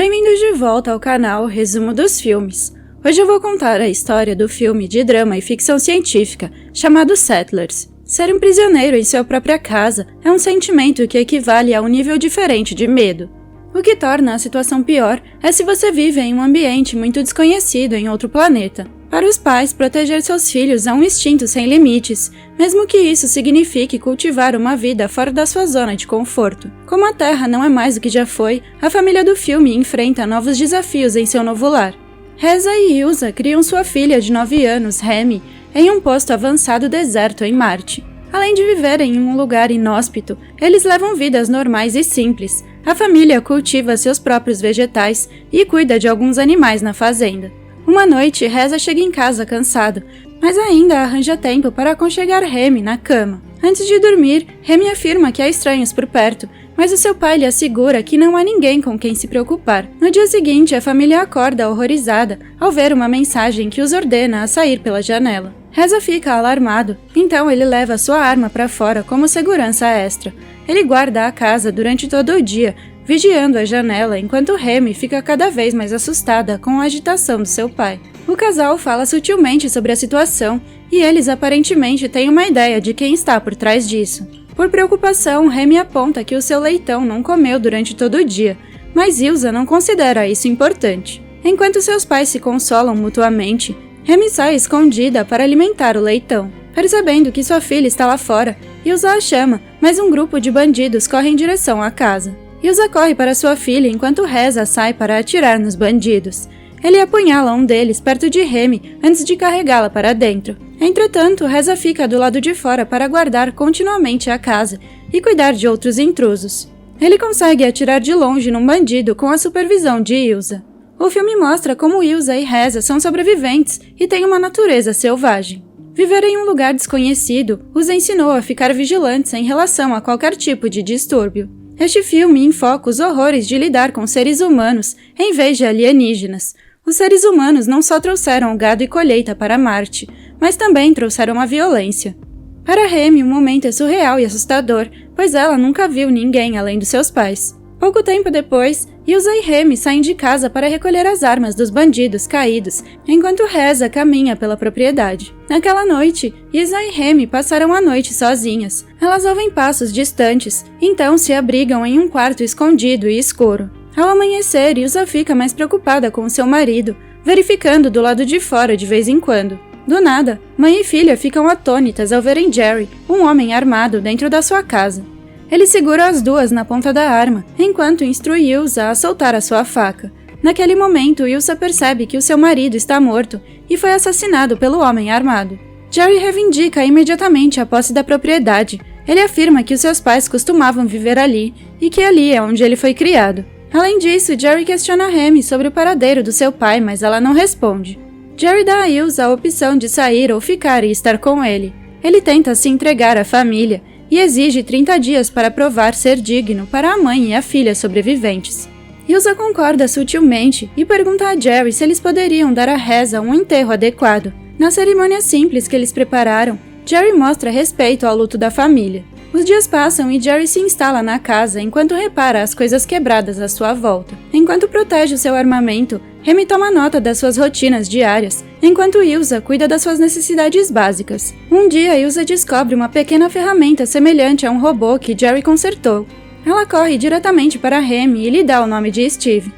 Bem-vindos de volta ao canal Resumo dos Filmes. Hoje eu vou contar a história do filme de drama e ficção científica chamado Settlers. Ser um prisioneiro em sua própria casa é um sentimento que equivale a um nível diferente de medo. O que torna a situação pior é se você vive em um ambiente muito desconhecido em outro planeta. Para os pais, proteger seus filhos é um instinto sem limites, mesmo que isso signifique cultivar uma vida fora da sua zona de conforto. Como a Terra não é mais o que já foi, a família do filme enfrenta novos desafios em seu novo lar. Reza e Ilsa criam sua filha de 9 anos, Remy, em um posto avançado deserto em Marte. Além de viverem em um lugar inóspito, eles levam vidas normais e simples. A família cultiva seus próprios vegetais e cuida de alguns animais na fazenda. Uma noite, Reza chega em casa cansado, mas ainda arranja tempo para aconchegar Remy na cama. Antes de dormir, Remy afirma que há estranhos por perto, mas o seu pai lhe assegura que não há ninguém com quem se preocupar. No dia seguinte, a família acorda horrorizada ao ver uma mensagem que os ordena a sair pela janela. Reza fica alarmado, então ele leva sua arma para fora como segurança extra. Ele guarda a casa durante todo o dia, vigiando a janela enquanto Remy fica cada vez mais assustada com a agitação do seu pai. O casal fala sutilmente sobre a situação e eles aparentemente têm uma ideia de quem está por trás disso. Por preocupação, Remy aponta que o seu leitão não comeu durante todo o dia, mas Ilsa não considera isso importante. Enquanto seus pais se consolam mutuamente, Remy sai escondida para alimentar o leitão. Percebendo que sua filha está lá fora, Ilsa a chama, mas um grupo de bandidos corre em direção à casa. Ilsa corre para sua filha enquanto Reza sai para atirar nos bandidos. Ele apunhala um deles perto de Remy antes de carregá-la para dentro. Entretanto, Reza fica do lado de fora para guardar continuamente a casa e cuidar de outros intrusos. Ele consegue atirar de longe num bandido com a supervisão de Ilsa. O filme mostra como Ilsa e Reza são sobreviventes e têm uma natureza selvagem. Viver em um lugar desconhecido os ensinou a ficar vigilantes em relação a qualquer tipo de distúrbio. Este filme enfoca os horrores de lidar com seres humanos em vez de alienígenas. Os seres humanos não só trouxeram o gado e colheita para Marte, mas também trouxeram a violência. Para Remy, o momento é surreal e assustador, pois ela nunca viu ninguém além dos seus pais. Pouco tempo depois, Ilsa e Remy saem de casa para recolher as armas dos bandidos caídos, enquanto Reza caminha pela propriedade. Naquela noite, Ilsa e Remy passaram a noite sozinhas. Elas ouvem passos distantes, então se abrigam em um quarto escondido e escuro. Ao amanhecer, Ilsa fica mais preocupada com seu marido, verificando do lado de fora de vez em quando. Do nada, mãe e filha ficam atônitas ao verem Jerry, um homem armado, dentro da sua casa. Ele segura as duas na ponta da arma, enquanto instrui Ilsa a soltar a sua faca. Naquele momento, Ilsa percebe que o seu marido está morto e foi assassinado pelo homem armado. Jerry reivindica imediatamente a posse da propriedade. Ele afirma que os seus pais costumavam viver ali e que ali é onde ele foi criado. Além disso, Jerry questiona Remy sobre o paradeiro do seu pai, mas ela não responde. Jerry dá a Ilsa a opção de sair ou ficar e estar com ele. Ele tenta se entregar à família e exige 30 dias para provar ser digno para a mãe e a filha sobreviventes. Ilsa concorda sutilmente e pergunta a Jerry se eles poderiam dar a Reza um enterro adequado. Na cerimônia simples que eles prepararam, Jerry mostra respeito ao luto da família. Os dias passam e Jerry se instala na casa enquanto repara as coisas quebradas à sua volta. Enquanto protege o seu armamento, Remy toma nota das suas rotinas diárias, enquanto Ilsa cuida das suas necessidades básicas. Um dia, Ilsa descobre uma pequena ferramenta semelhante a um robô que Jerry consertou. Ela corre diretamente para Remy e lhe dá o nome de Steve.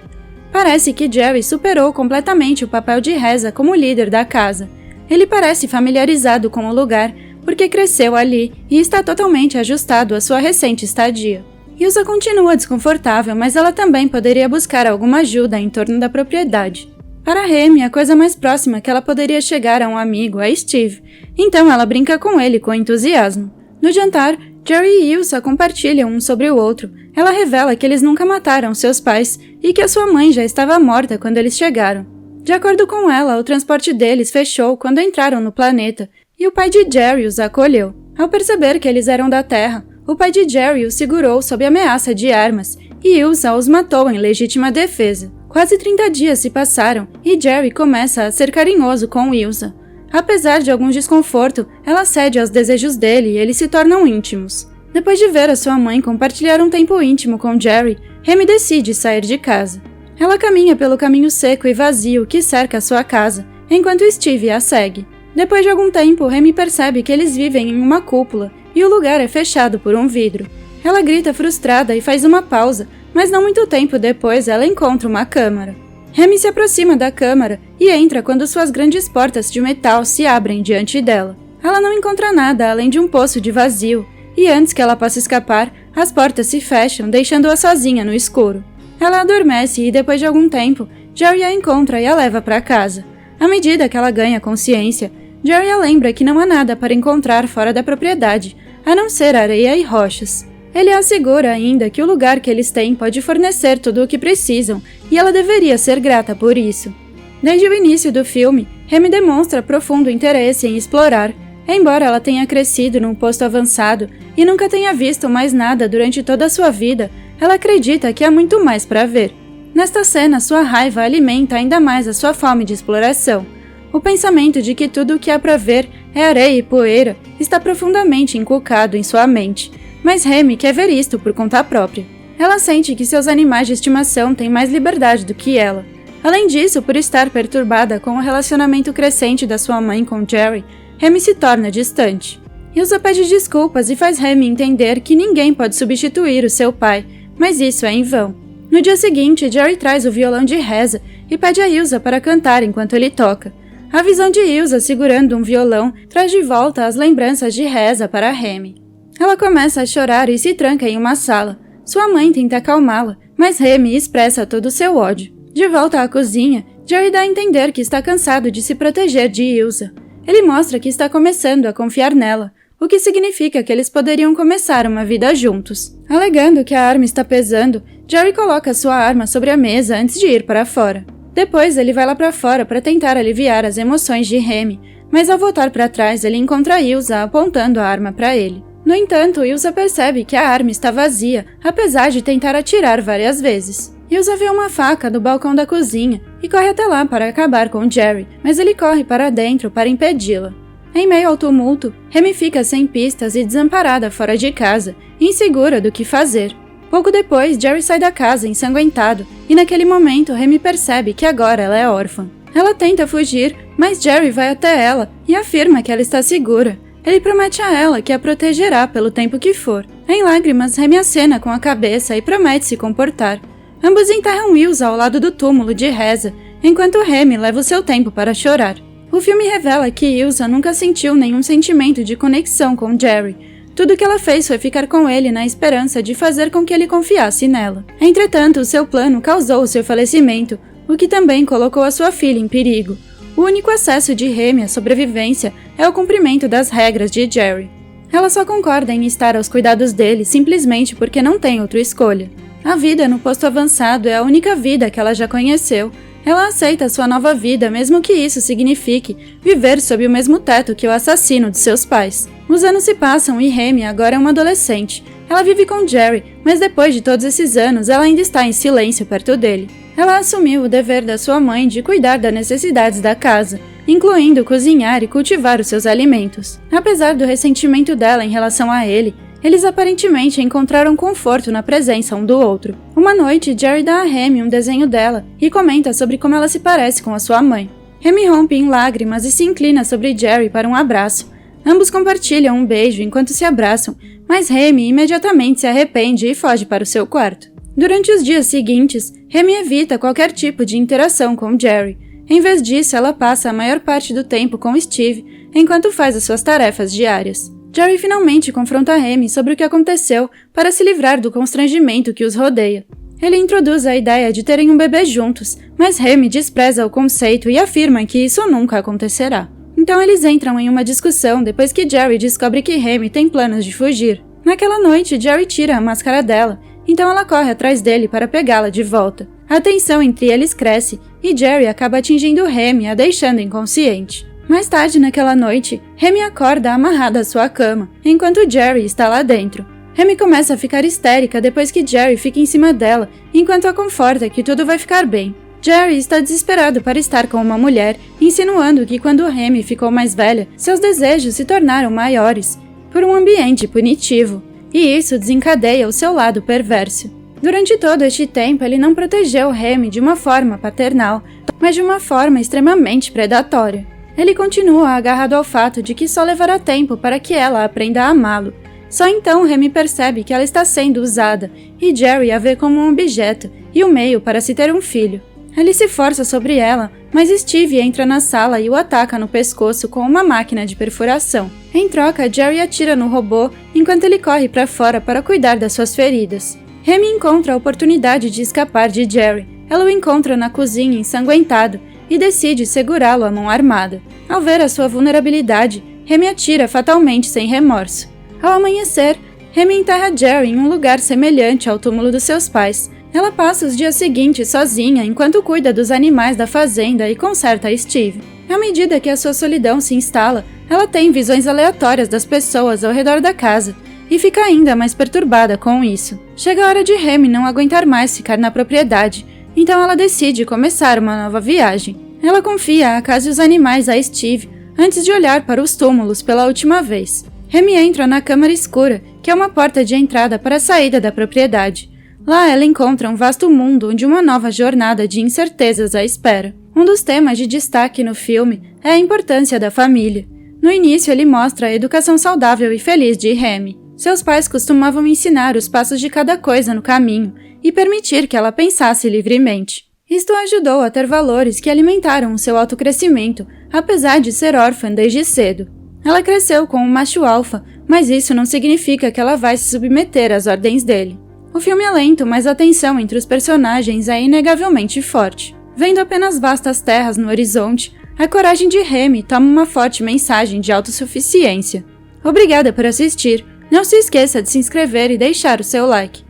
Parece que Jerry superou completamente o papel de Reza como líder da casa. Ele parece familiarizado com o lugar, porque cresceu ali e está totalmente ajustado à sua recente estadia. Ilsa continua desconfortável, mas ela também poderia buscar alguma ajuda em torno da propriedade. Para Remy, a coisa mais próxima que ela poderia chegar a um amigo é Steve, então ela brinca com ele com entusiasmo. No jantar, Jerry e Ilsa compartilham um sobre o outro. Ela revela que eles nunca mataram seus pais e que a sua mãe já estava morta quando eles chegaram. De acordo com ela, o transporte deles fechou quando entraram no planeta, e o pai de Jerry os acolheu. Ao perceber que eles eram da Terra, o pai de Jerry os segurou sob ameaça de armas, e Ilsa os matou em legítima defesa. Quase 30 dias se passaram, e Jerry começa a ser carinhoso com Ilsa. Apesar de algum desconforto, ela cede aos desejos dele e eles se tornam íntimos. Depois de ver a sua mãe compartilhar um tempo íntimo com Jerry, Remy decide sair de casa. Ela caminha pelo caminho seco e vazio que cerca sua casa, enquanto Steve a segue. Depois de algum tempo, Remy percebe que eles vivem em uma cúpula e o lugar é fechado por um vidro. Ela grita frustrada e faz uma pausa, mas não muito tempo depois ela encontra uma câmara. Remy se aproxima da câmara e entra quando suas grandes portas de metal se abrem diante dela. Ela não encontra nada além de um poço de vazio, e antes que ela possa escapar, as portas se fecham, deixando-a sozinha no escuro. Ela adormece e, depois de algum tempo, Jerry a encontra e a leva para casa. À medida que ela ganha consciência, Jerry a lembra que não há nada para encontrar fora da propriedade, a não ser areia e rochas. Ele a assegura ainda que o lugar que eles têm pode fornecer tudo o que precisam, e ela deveria ser grata por isso. Desde o início do filme, Remy demonstra profundo interesse em explorar. Embora ela tenha crescido num posto avançado e nunca tenha visto mais nada durante toda a sua vida, ela acredita que há muito mais para ver. Nesta cena, sua raiva alimenta ainda mais a sua fome de exploração. O pensamento de que tudo o que há para ver é areia e poeira está profundamente inculcado em sua mente, mas Remy quer ver isto por conta própria. Ela sente que seus animais de estimação têm mais liberdade do que ela. Além disso, por estar perturbada com o relacionamento crescente da sua mãe com Jerry, Remy se torna distante. Ilsa pede desculpas e faz Remy entender que ninguém pode substituir o seu pai, mas isso é em vão. No dia seguinte, Jerry traz o violão de reza e pede a Ilsa para cantar enquanto ele toca. A visão de Ilsa segurando um violão traz de volta as lembranças de reza para Remy. Ela começa a chorar e se tranca em uma sala. Sua mãe tenta acalmá-la, mas Remy expressa todo o seu ódio. De volta à cozinha, Jerry dá a entender que está cansado de se proteger de Ilsa. Ele mostra que está começando a confiar nela, o que significa que eles poderiam começar uma vida juntos. Alegando que a arma está pesando, Jerry coloca sua arma sobre a mesa antes de ir para fora. Depois ele vai lá para fora para tentar aliviar as emoções de Remy, mas ao voltar para trás ele encontra Ilsa apontando a arma para ele. No entanto, Ilsa percebe que a arma está vazia, apesar de tentar atirar várias vezes. Ilsa vê uma faca no balcão da cozinha e corre até lá para acabar com Jerry, mas ele corre para dentro para impedi-la. Em meio ao tumulto, Remy fica sem pistas e desamparada fora de casa, insegura do que fazer. Pouco depois, Jerry sai da casa ensanguentado e naquele momento Remy percebe que agora ela é órfã. Ela tenta fugir, mas Jerry vai até ela e afirma que ela está segura. Ele promete a ela que a protegerá pelo tempo que for. Em lágrimas, Remy acena com a cabeça e promete se comportar. Ambos enterram Ilsa ao lado do túmulo de reza, enquanto Remy leva o seu tempo para chorar. O filme revela que Ilsa nunca sentiu nenhum sentimento de conexão com Jerry. Tudo que ela fez foi ficar com ele na esperança de fazer com que ele confiasse nela. Entretanto, o seu plano causou o seu falecimento, o que também colocou a sua filha em perigo. O único acesso de Remy à sobrevivência é o cumprimento das regras de Jerry. Ela só concorda em estar aos cuidados dele simplesmente porque não tem outra escolha. A vida no posto avançado é a única vida que ela já conheceu. Ela aceita sua nova vida, mesmo que isso signifique viver sob o mesmo teto que o assassino de seus pais. Os anos se passam e Remy agora é uma adolescente. Ela vive com Jerry, mas depois de todos esses anos, ela ainda está em silêncio perto dele. Ela assumiu o dever da sua mãe de cuidar das necessidades da casa, incluindo cozinhar e cultivar os seus alimentos. Apesar do ressentimento dela em relação a ele, eles aparentemente encontraram conforto na presença um do outro. Uma noite, Jerry dá a Remy um desenho dela e comenta sobre como ela se parece com a sua mãe. Remy rompe em lágrimas e se inclina sobre Jerry para um abraço. Ambos compartilham um beijo enquanto se abraçam, mas Remy imediatamente se arrepende e foge para o seu quarto. Durante os dias seguintes, Remy evita qualquer tipo de interação com Jerry. Em vez disso, ela passa a maior parte do tempo com Steve, enquanto faz as suas tarefas diárias. Jerry finalmente confronta Remy sobre o que aconteceu para se livrar do constrangimento que os rodeia. Ele introduz a ideia de terem um bebê juntos, mas Remy despreza o conceito e afirma que isso nunca acontecerá. Então eles entram em uma discussão depois que Jerry descobre que Remy tem planos de fugir. Naquela noite, Jerry tira a máscara dela, então ela corre atrás dele para pegá-la de volta. A tensão entre eles cresce e Jerry acaba atingindo Remy, a deixando inconsciente. Mais tarde naquela noite, Remy acorda amarrada à sua cama, enquanto Jerry está lá dentro. Remy começa a ficar histérica depois que Jerry fica em cima dela, enquanto a conforta que tudo vai ficar bem. Jerry está desesperado para estar com uma mulher, insinuando que quando Remy ficou mais velha, seus desejos se tornaram maiores, por um ambiente punitivo, e isso desencadeia o seu lado perverso. Durante todo este tempo, ele não protegeu Remy de uma forma paternal, mas de uma forma extremamente predatória. Ele continua agarrado ao fato de que só levará tempo para que ela aprenda a amá-lo. Só então Remy percebe que ela está sendo usada, e Jerry a vê como um objeto e um meio para se ter um filho. Ele se força sobre ela, mas Steve entra na sala e o ataca no pescoço com uma máquina de perfuração. Em troca, Jerry atira no robô enquanto ele corre para fora para cuidar das suas feridas. Remy encontra a oportunidade de escapar de Jerry. Ela o encontra na cozinha ensanguentado e decide segurá-lo à mão armada. Ao ver a sua vulnerabilidade, Remy atira fatalmente sem remorso. Ao amanhecer, Remy enterra Jerry em um lugar semelhante ao túmulo dos seus pais. Ela passa os dias seguintes sozinha enquanto cuida dos animais da fazenda e conserta Steve. À medida que a sua solidão se instala, ela tem visões aleatórias das pessoas ao redor da casa e fica ainda mais perturbada com isso. Chega a hora de Remy não aguentar mais ficar na propriedade, então ela decide começar uma nova viagem. Ela confia a casa e os animais a Steve antes de olhar para os túmulos pela última vez. Remy entra na câmara escura, que é uma porta de entrada para a saída da propriedade. Lá ela encontra um vasto mundo onde uma nova jornada de incertezas a espera. Um dos temas de destaque no filme é a importância da família. No início ele mostra a educação saudável e feliz de Remy. Seus pais costumavam ensinar os passos de cada coisa no caminho e permitir que ela pensasse livremente. Isto ajudou a ter valores que alimentaram o seu autocrescimento, apesar de ser órfã desde cedo. Ela cresceu com um macho alfa, mas isso não significa que ela vai se submeter às ordens dele. O filme é lento, mas a tensão entre os personagens é inegavelmente forte. Vendo apenas vastas terras no horizonte, a coragem de Remy toma uma forte mensagem de autossuficiência. Obrigada por assistir. Não se esqueça de se inscrever e deixar o seu like.